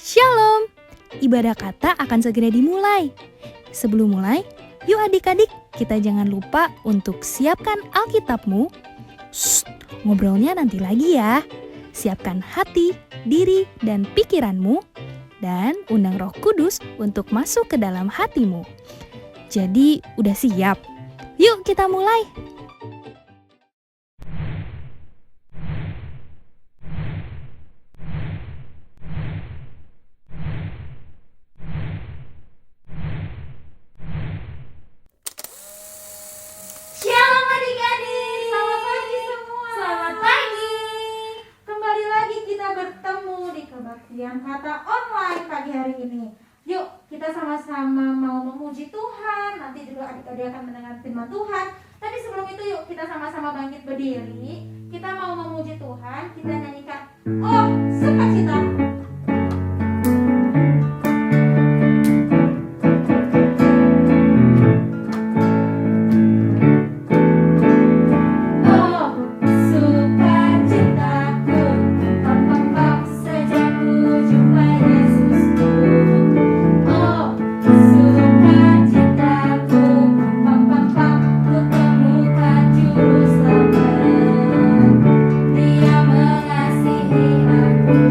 Shalom! Ibadah kata akan segera dimulai. Sebelum mulai, yuk adik-adik, kita jangan lupa untuk siapkan Alkitabmu. Shh, ngobrolnya nanti lagi ya. Siapkan hati, diri, dan pikiranmu. Dan undang Roh Kudus untuk masuk ke dalam hatimu. Jadi, udah siap? Yuk kita mulai! Shalom adik-adik. Selamat pagi semua. Selamat pagi. Kembali lagi kita bertemu di kebaktian kata online pagi hari ini. Yuk kita sama-sama mau memuji Tuhan. Nanti juga adik-adik akan mendengar firman Tuhan. Tapi sebelum itu yuk kita sama-sama bangkit berdiri. Kita mau memuji Tuhan. Kita nyanyikan Oh Sukacita. Dia mengasihi aku.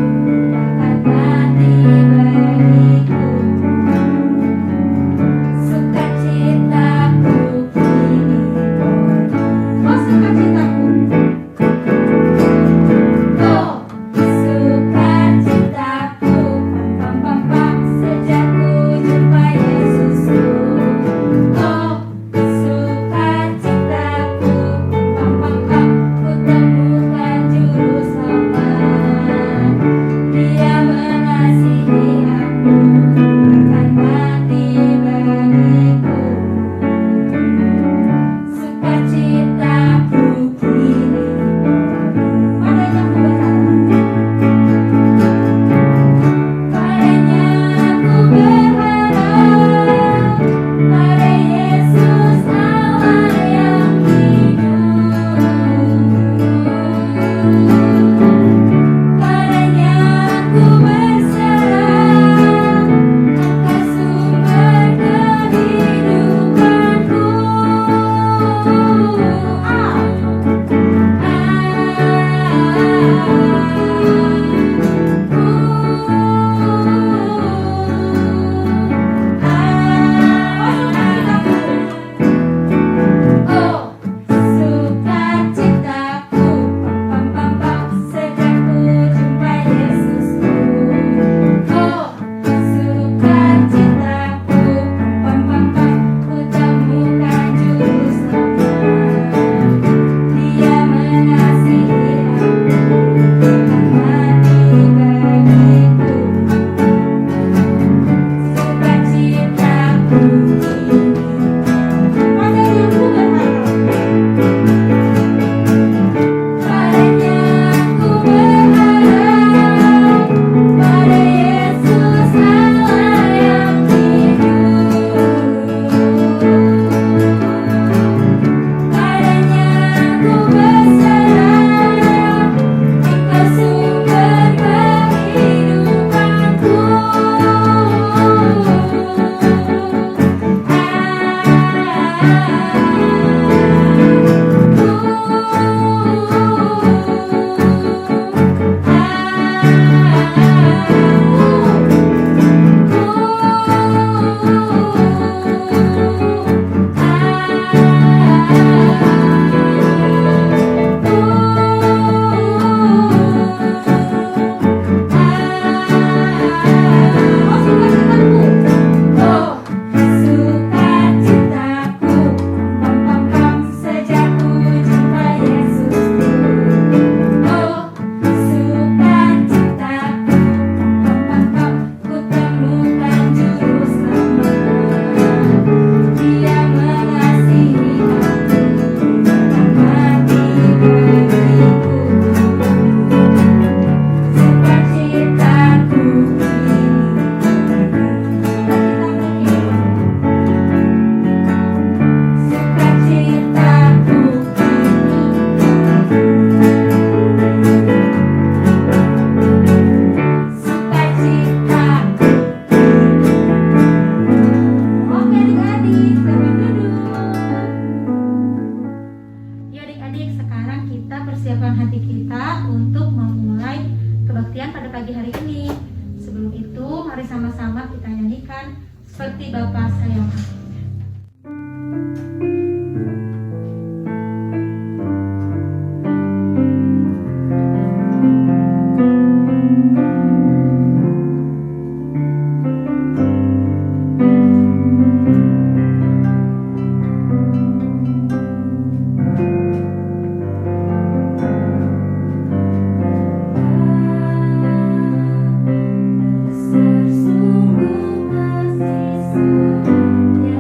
menyatukan hati kita untuk memulai kebaktian pada pagi hari ini. Sebelum itu, mari sama-sama kita nyanyikan Seperti Bapa Sayang Aku. Besar sungguh kasih setia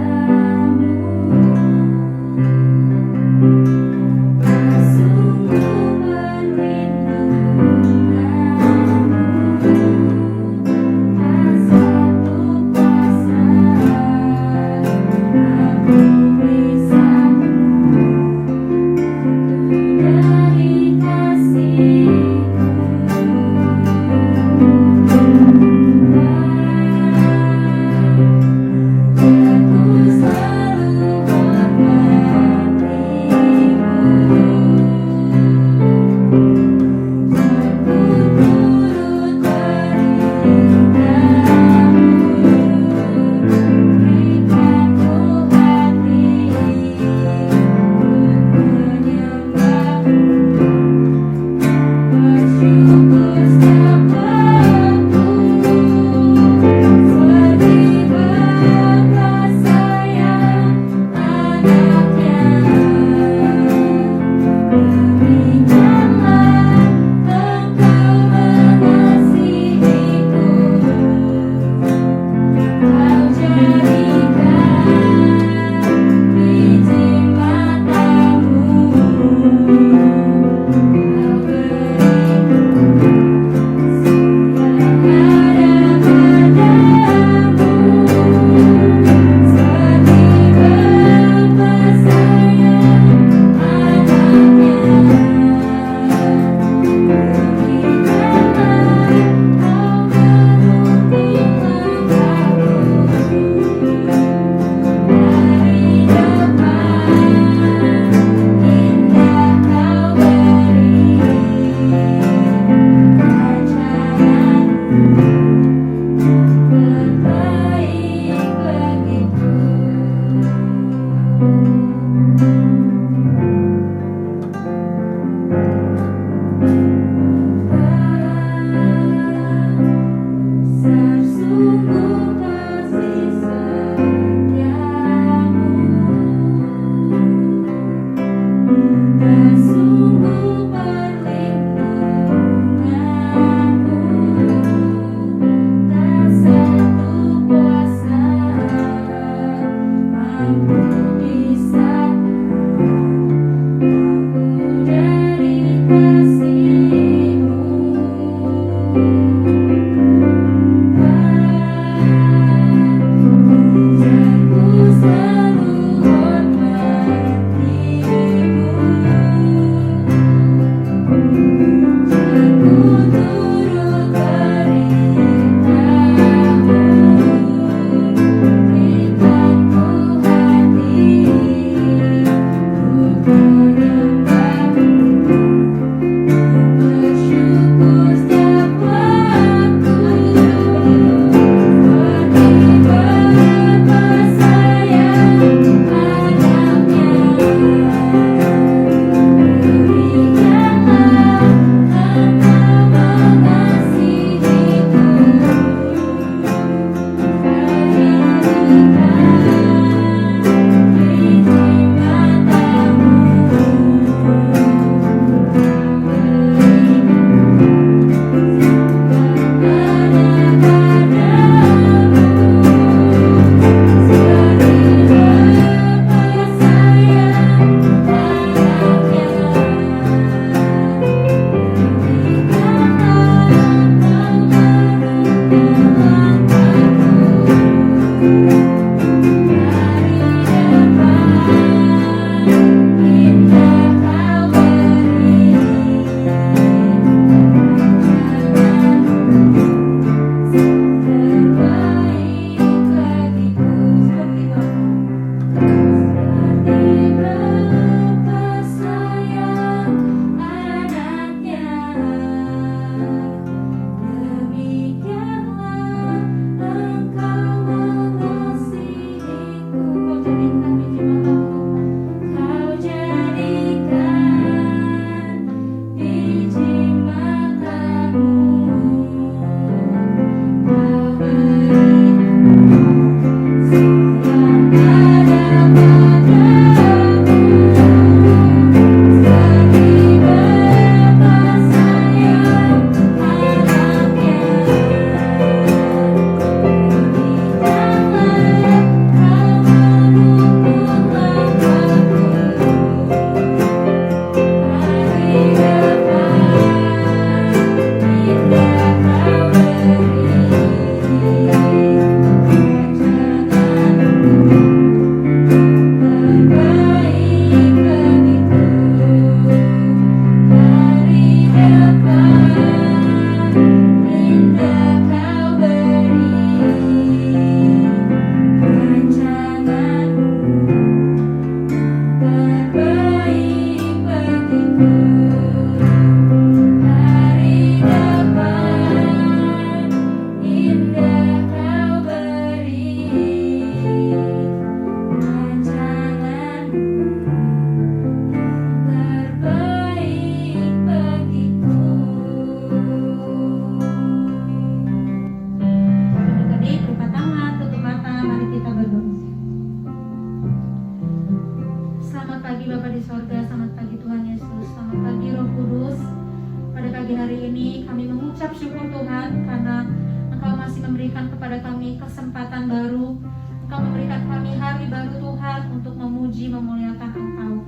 pagi hari ini kami mengucap syukur Tuhan karena Engkau masih memberikan kepada kami kesempatan baru. Engkau memberikan kami hari baru Tuhan untuk memuji, memuliakan Engkau.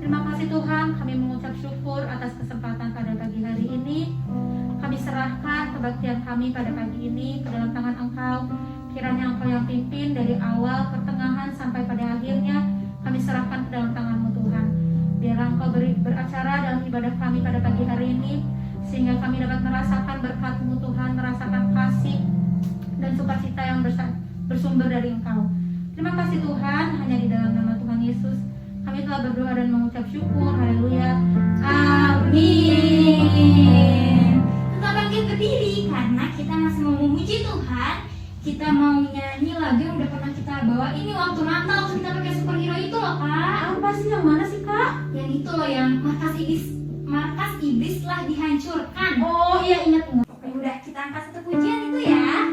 Terima kasih Tuhan, kami mengucap syukur atas kesempatan pada pagi hari ini. Kami serahkan kebaktian kami pada pagi ini ke dalam tangan Engkau. Kiranya Engkau yang pimpin dari awal, pertengahan, sampai pada akhirnya. Kami serahkan ke dalam tangan-Mu Tuhan. Biarlah Engkau beracara dalam ibadah kami pada pagi hari ini, sehingga kami dapat merasakan berkat-Mu Tuhan, merasakan kasih dan sukacita yang bersumber dari Engkau. Terima kasih Tuhan, hanya di dalam nama Tuhan Yesus kami telah berdoa dan mengucap syukur. Haleluya. Amin. Tetap bangkit berdiri karena kita masih mau memuji Tuhan. Kita mau nyanyi lagu yang udah pernah kita bawa ini waktu Natal, kita pakai superhero itu loh Kak. Apa sih, yang mana sih Kak? Yang itu loh, yang markas iblis telah dihancurkan. Oh iya, ingat. Oke, udah kita angkat satu pujian itu ya.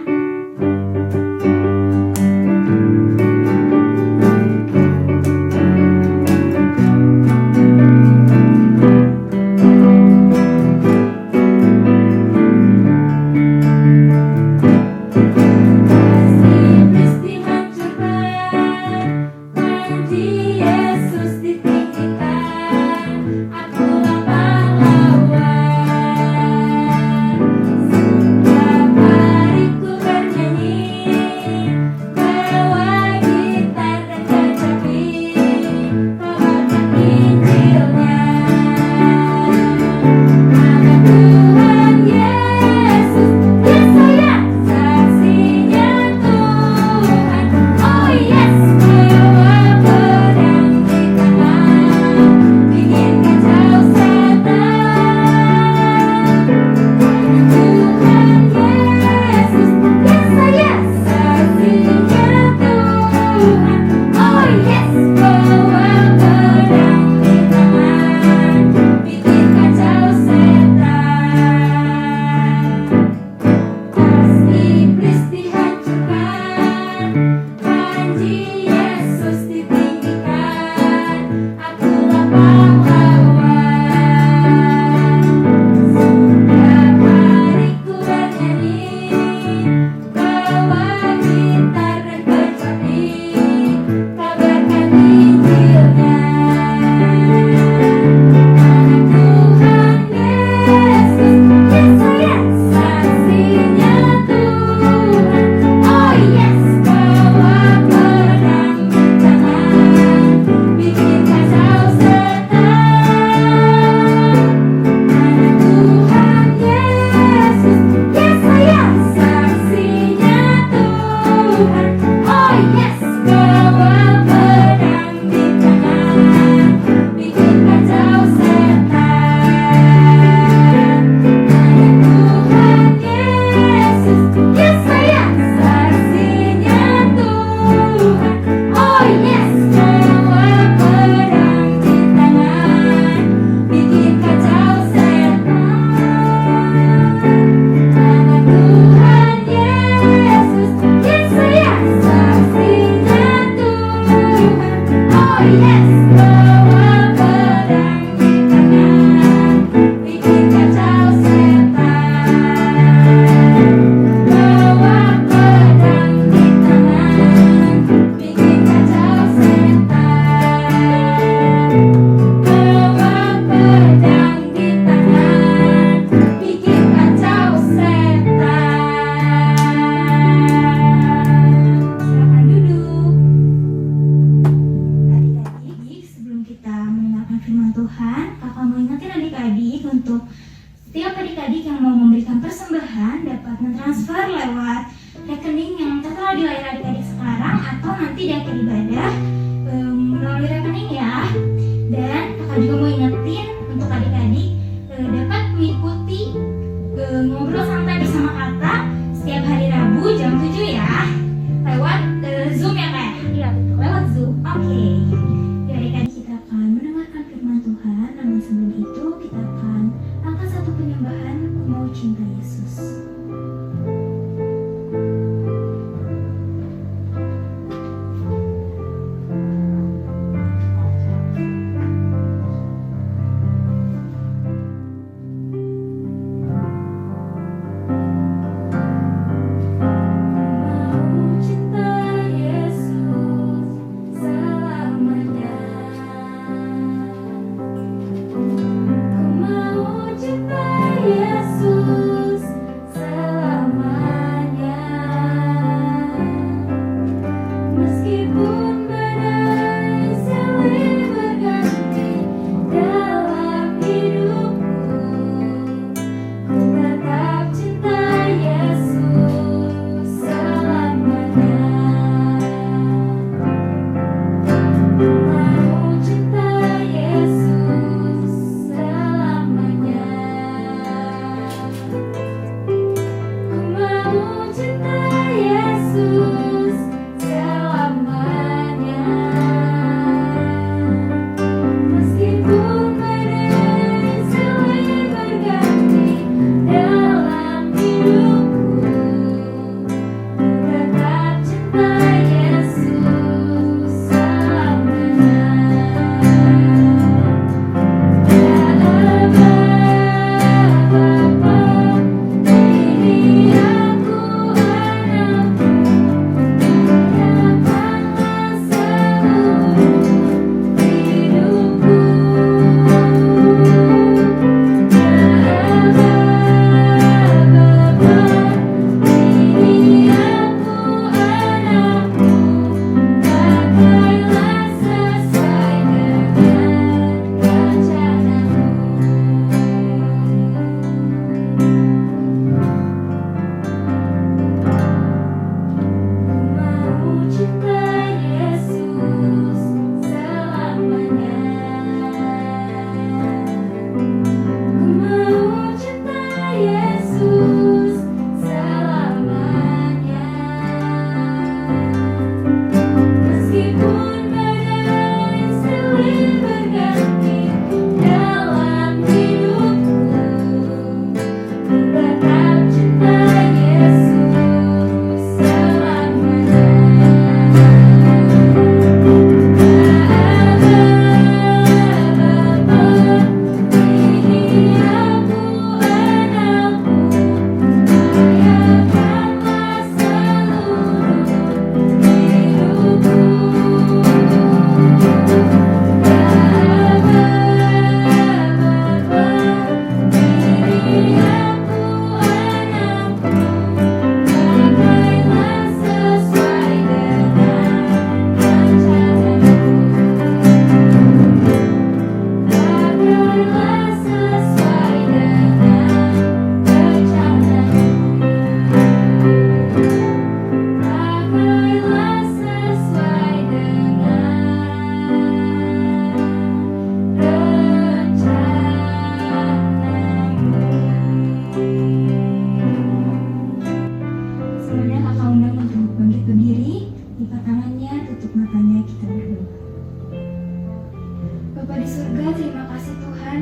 surga, terima kasih Tuhan.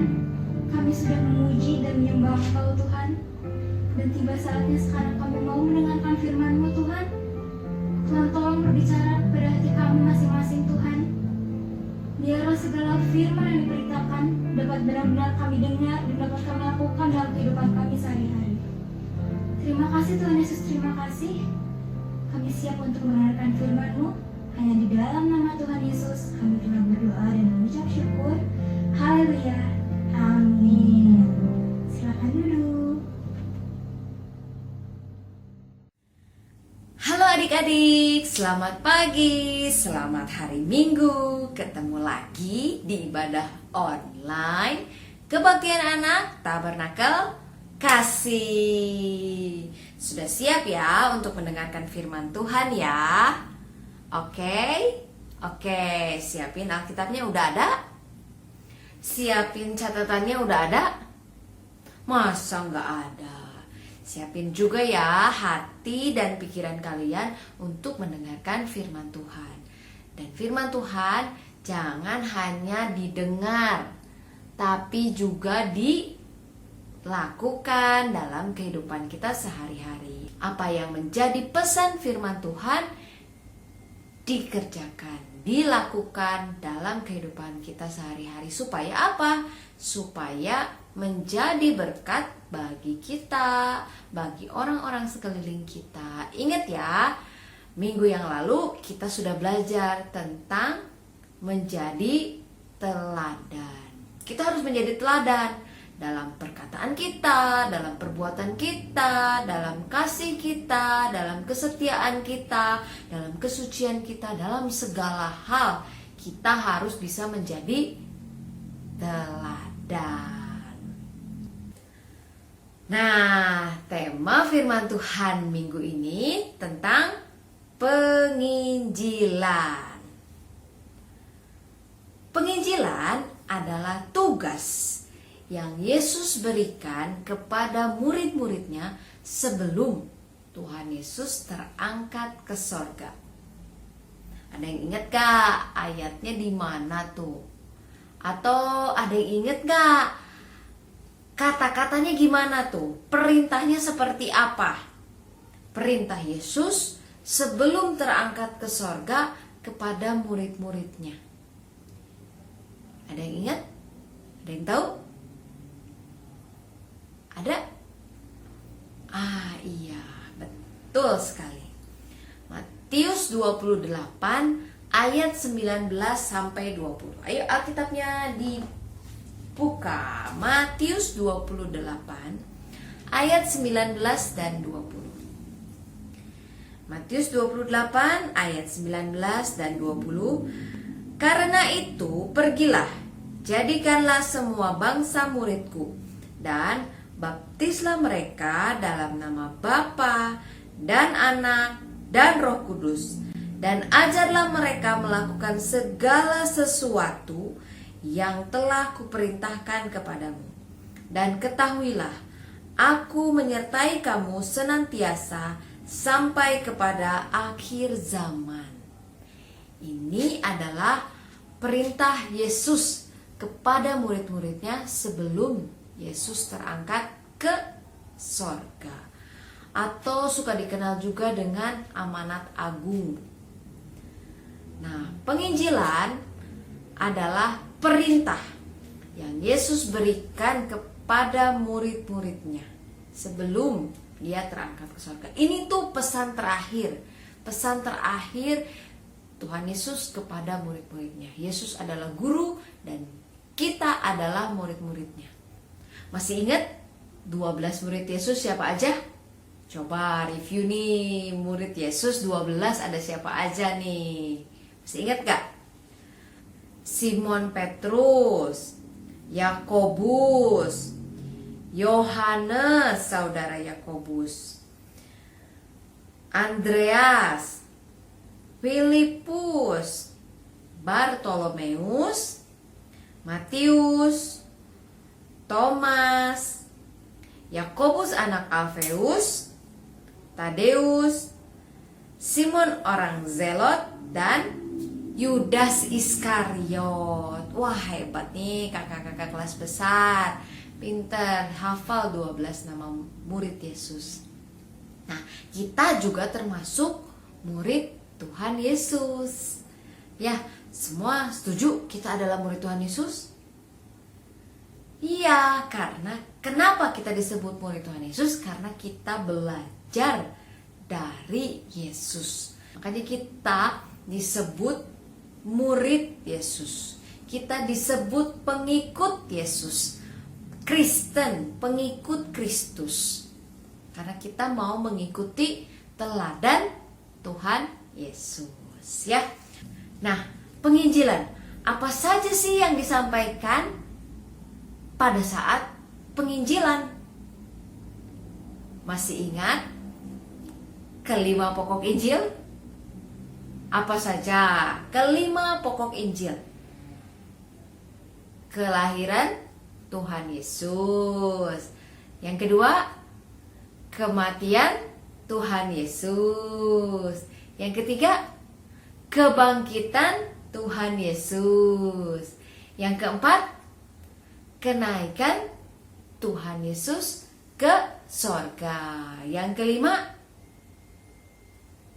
Kami sudah memuji dan menyembah Engkau Tuhan. Dan tiba saatnya sekarang kami mau mendengarkan firman-Mu Tuhan. Tuhan tolong berbicara pada hati kami masing-masing Tuhan. Biarlah segala firman yang diberitakan dapat benar-benar kami dengar dan dapat kami lakukan dalam kehidupan kami sehari-hari. Terima kasih Tuhan Yesus, terima kasih. Kami siap untuk mendengarkan firman-Mu. Hanya di dalam nama Tuhan Yesus kami telah berdoa dan mengucap syukur. Haleluya. Amin. Silakan duduk. Halo adik-adik, selamat pagi, selamat hari Minggu. Ketemu lagi di ibadah online Kebaktian Anak Tabernakel Kasih. Sudah siap ya untuk mendengarkan firman Tuhan ya? Oke, siapin Alkitabnya udah ada? Siapin catatannya udah ada? Masa nggak ada? Siapin juga ya hati dan pikiran kalian untuk mendengarkan firman Tuhan. Dan firman Tuhan jangan hanya didengar, tapi juga dilakukan dalam kehidupan kita sehari-hari. Apa yang menjadi pesan firman Tuhan dikerjakan, dilakukan dalam kehidupan kita sehari-hari. Supaya apa? Supaya menjadi berkat bagi kita, bagi orang-orang sekeliling kita. Ingat ya, minggu yang lalu kita sudah belajar tentang menjadi teladan. Kita harus menjadi teladan dalam perkataan kita, dalam perbuatan kita, dalam kasih kita, dalam kesetiaan kita, dalam kesucian kita, dalam segala hal kita harus bisa menjadi teladan. Nah, tema firman Tuhan minggu ini tentang penginjilan. Penginjilan adalah tugas yang Yesus berikan kepada murid-muridnya sebelum Tuhan Yesus terangkat ke sorga. Ada yang ingat gak ayatnya di mana tuh? Atau ada yang ingat gak kata-katanya gimana tuh? Perintahnya seperti apa? Perintah Yesus sebelum terangkat ke sorga kepada murid-muridnya. Ada yang ingat? Ada yang tahu? Ada? Iya, betul sekali. Matius 28 ayat 19 sampai 20. Ayo Alkitabnya dibuka. Matius 28 ayat 19 dan 20. Matius 28 ayat 19 dan 20. Karena itu pergilah, jadikanlah semua bangsa muridku, dan baptislah mereka dalam nama Bapa dan Anak dan Roh Kudus, dan ajarlah mereka melakukan segala sesuatu yang telah kuperintahkan kepadamu. Dan ketahuilah, aku menyertai kamu senantiasa sampai kepada akhir zaman. Ini adalah perintah Yesus kepada murid-muridnya sebelum Yesus terangkat ke sorga, atau suka dikenal juga dengan amanat agung. Nah, penginjilan adalah perintah yang Yesus berikan kepada murid-muridnya sebelum dia terangkat ke sorga. Ini tuh pesan terakhir Tuhan Yesus kepada murid-muridnya. Yesus adalah guru dan kita adalah murid-muridnya. Masih ingat 12 murid Yesus siapa aja? Coba review nih, murid Yesus 12 ada siapa aja nih? Masih ingat gak? Simon Petrus, Yakobus, Yohanes saudara Yakobus, Andreas, Filipus, Bartolomeus, Matius, Thomas, Yakobus anak Alfeus, Tadeus, Simon orang Zelot, dan Yudas Iskariot. Wah, hebat nih kakak-kakak kelas besar. Pinter, hafal 12 nama murid Yesus. Nah, kita juga termasuk murid Tuhan Yesus. Ya, semua setuju kita adalah murid Tuhan Yesus? Iya, karena kenapa kita disebut murid Tuhan Yesus? Karena kita belajar dari Yesus. Makanya kita disebut murid Yesus. Kita disebut pengikut Yesus. Kristen, pengikut Kristus. Karena kita mau mengikuti teladan Tuhan Yesus, ya. Nah, penginjilan, apa saja sih yang disampaikan pada saat penginjilan? Masih ingat kelima pokok Injil? Apa saja kelima pokok Injil? Kelahiran Tuhan Yesus. Yang kedua, kematian Tuhan Yesus. Yang ketiga, kebangkitan Tuhan Yesus. Yang keempat, kenaikan Tuhan Yesus ke sorga. Yang kelima,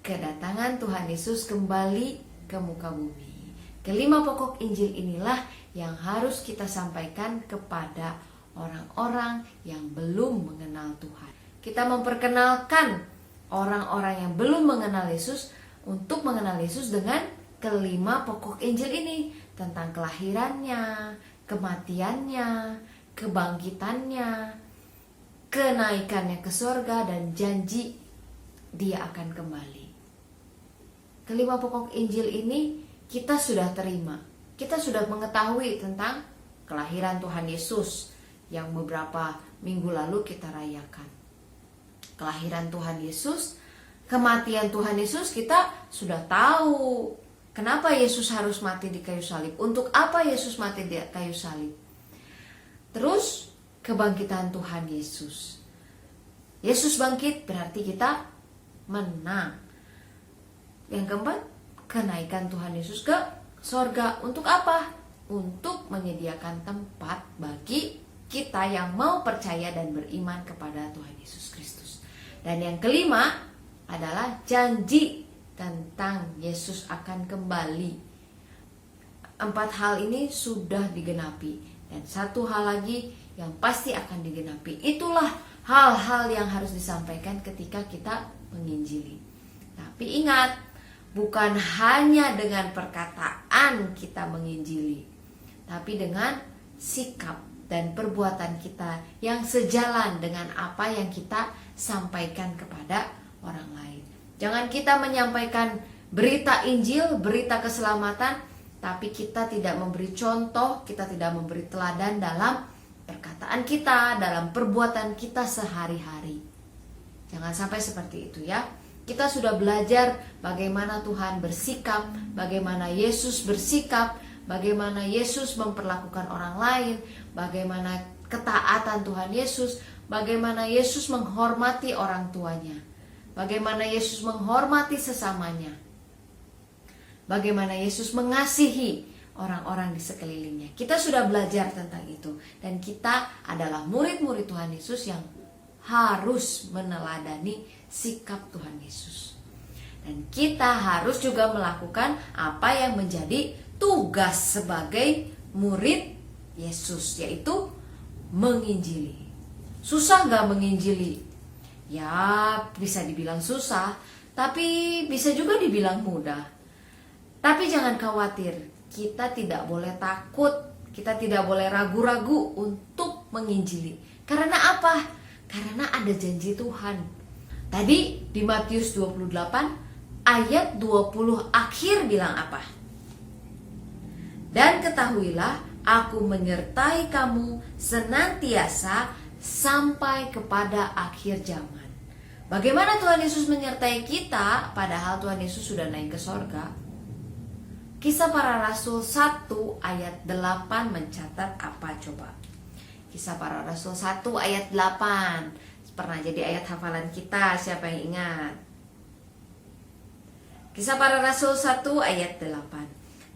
kedatangan Tuhan Yesus kembali ke muka bumi. Kelima pokok Injil inilah yang harus kita sampaikan kepada orang-orang yang belum mengenal Tuhan. Kita memperkenalkan orang-orang yang belum mengenal Yesus untuk mengenal Yesus dengan kelima pokok Injil ini, tentang kelahirannya, kematiannya, kebangkitannya, kenaikannya ke surga, dan janji dia akan kembali. Kelima pokok Injil ini kita sudah terima. Kita sudah mengetahui tentang kelahiran Tuhan Yesus yang beberapa minggu lalu kita rayakan. Kelahiran Tuhan Yesus, kematian Tuhan Yesus, kita sudah tahu kenapa Yesus harus mati di kayu salib. Untuk apa Yesus mati di kayu salib? Terus kebangkitan Tuhan Yesus. Yesus bangkit berarti kita menang. Yang keempat, kenaikan Tuhan Yesus ke sorga. Untuk apa? Untuk menyediakan tempat bagi kita yang mau percaya dan beriman kepada Tuhan Yesus Kristus. Dan yang kelima adalah janji tentang Yesus akan kembali. 4 hal ini sudah digenapi. Dan satu hal lagi yang pasti akan digenapi. Itulah hal-hal yang harus disampaikan ketika kita menginjili. Tapi ingat, bukan hanya dengan perkataan kita menginjili, tapi dengan sikap dan perbuatan kita yang sejalan dengan apa yang kita sampaikan kepada orang lain. Jangan kita menyampaikan berita Injil, berita keselamatan, tapi kita tidak memberi contoh, kita tidak memberi teladan dalam perkataan kita, dalam perbuatan kita sehari-hari. Jangan sampai seperti itu ya. Kita sudah belajar bagaimana Tuhan bersikap, bagaimana Yesus bersikap, bagaimana Yesus memperlakukan orang lain, bagaimana ketaatan Tuhan Yesus, bagaimana Yesus menghormati orang tuanya, bagaimana Yesus menghormati sesamanya, bagaimana Yesus mengasihi orang-orang di sekelilingnya. Kita sudah belajar tentang itu, dan kita adalah murid-murid Tuhan Yesus yang harus meneladani sikap Tuhan Yesus. Dan kita harus juga melakukan apa yang menjadi tugas sebagai murid Yesus, yaitu menginjili. Susah gak menginjili? Ya, bisa dibilang susah, tapi bisa juga dibilang mudah. Tapi jangan khawatir, kita tidak boleh takut, kita tidak boleh ragu-ragu untuk menginjili. Karena apa? Karena ada janji Tuhan. Tadi di Matius 28 ayat 20 akhir bilang apa? Dan ketahuilah, aku menyertai kamu senantiasa sampai kepada akhir zaman. Bagaimana Tuhan Yesus menyertai kita padahal Tuhan Yesus sudah naik ke sorga? Kisah Para Rasul 1 ayat 8 mencatat apa coba? Kisah Para Rasul 1 ayat 8 pernah jadi ayat hafalan kita, siapa yang ingat? Kisah Para Rasul 1 ayat 8.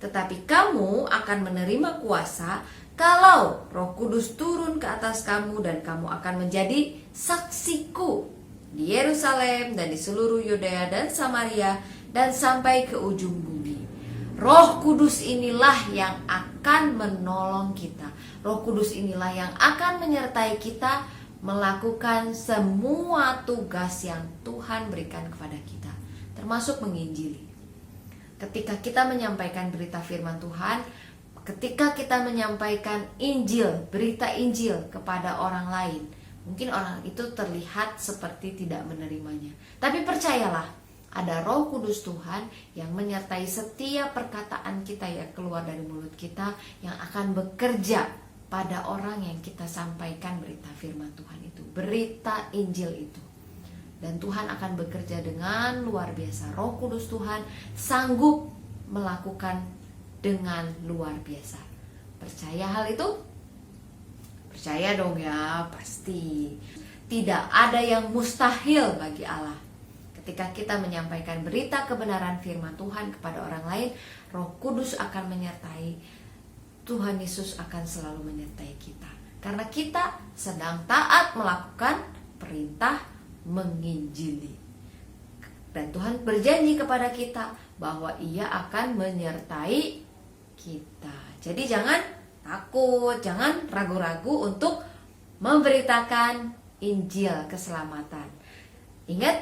Tetapi kamu akan menerima kuasa kalau Roh Kudus turun ke atas kamu, dan kamu akan menjadi saksiku di Yerusalem dan di seluruh Yudea dan Samaria dan sampai ke ujung bumi. Roh Kudus inilah yang akan menolong kita. Roh Kudus inilah yang akan menyertai kita melakukan semua tugas yang Tuhan berikan kepada kita, termasuk menginjili. Ketika kita menyampaikan berita firman Tuhan, ketika kita menyampaikan Injil, berita Injil kepada orang lain, mungkin orang itu terlihat seperti tidak menerimanya. Tapi percayalah, ada Roh Kudus Tuhan yang menyertai setiap perkataan kita yang keluar dari mulut kita, yang akan bekerja pada orang yang kita sampaikan berita firman Tuhan itu, berita Injil itu. Dan Tuhan akan bekerja dengan luar biasa. Roh Kudus Tuhan sanggup melakukan dengan luar biasa. Percaya hal itu? Percaya dong ya, pasti. Tidak ada yang mustahil bagi Allah. Ketika kita menyampaikan berita kebenaran firman Tuhan kepada orang lain, Roh Kudus akan menyertai. Tuhan Yesus akan selalu menyertai kita. Karena kita sedang taat melakukan perintah menginjili. Dan Tuhan berjanji kepada kita bahwa Ia akan menyertai kita. Jadi jangan takut, jangan ragu-ragu untuk memberitakan Injil keselamatan. Ingat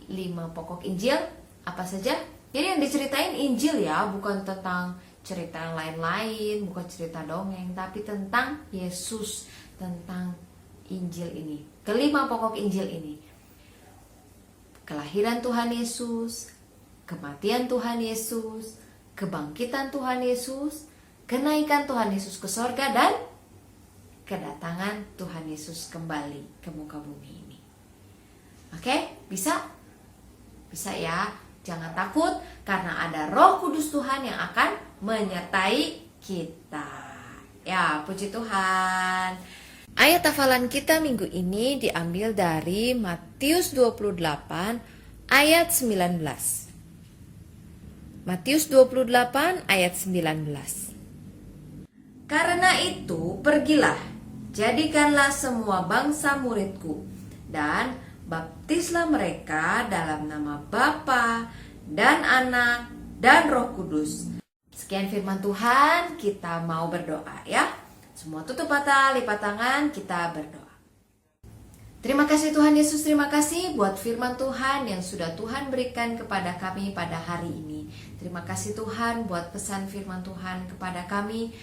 5 pokok Injil apa saja? Jadi yang diceritain Injil ya, bukan tentang cerita yang lain-lain, bukan cerita dongeng, tapi tentang Yesus, tentang Injil ini. Kelima pokok Injil ini: kelahiran Tuhan Yesus, kematian Tuhan Yesus, kebangkitan Tuhan Yesus, kenaikan Tuhan Yesus ke sorga, dan kedatangan Tuhan Yesus kembali ke muka bumi ini. Oke, bisa? Bisa ya. Jangan takut, karena ada Roh Kudus Tuhan yang akan menyertai kita. Ya, puji Tuhan. Ayat hafalan kita minggu ini diambil dari Matius 28 ayat 19. Matius 28 ayat 19. Karena itu pergilah, jadikanlah semua bangsa muridku, dan baptislah mereka dalam nama Bapa dan Anak dan Roh Kudus. Sekian firman Tuhan, kita mau berdoa ya. Semua tutup mata, lipat tangan, kita berdoa. Terima kasih Tuhan Yesus, terima kasih buat firman Tuhan yang sudah Tuhan berikan kepada kami pada hari ini. Terima kasih Tuhan buat pesan firman Tuhan kepada kami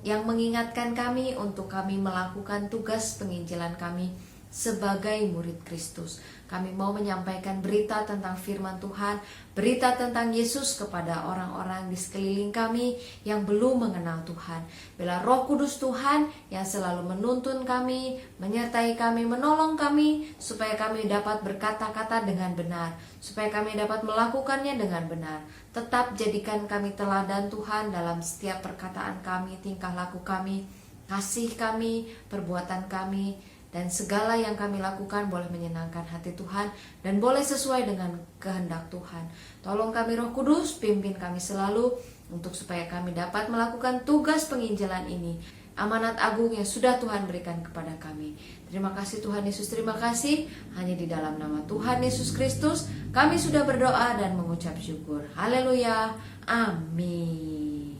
yang mengingatkan kami untuk kami melakukan tugas penginjilan kami sebagai murid Kristus. Kami mau menyampaikan berita tentang firman Tuhan, berita tentang Yesus kepada orang-orang di sekeliling kami yang belum mengenal Tuhan. Bila Roh Kudus Tuhan yang selalu menuntun kami, menyertai kami, menolong kami, supaya kami dapat berkata-kata dengan benar, supaya kami dapat melakukannya dengan benar. Tetap jadikan kami teladan Tuhan dalam setiap perkataan kami, tingkah laku kami, kasih kami, perbuatan kami, dan segala yang kami lakukan boleh menyenangkan hati Tuhan dan boleh sesuai dengan kehendak Tuhan. Tolong kami Roh Kudus, pimpin kami selalu untuk supaya kami dapat melakukan tugas penginjilan ini, amanat agung yang sudah Tuhan berikan kepada kami. Terima kasih Tuhan Yesus, terima kasih. Hanya di dalam nama Tuhan Yesus Kristus kami sudah berdoa dan mengucap syukur. Haleluya, amin.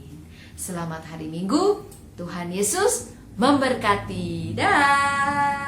Selamat hari Minggu, Tuhan Yesus memberkati. Dah.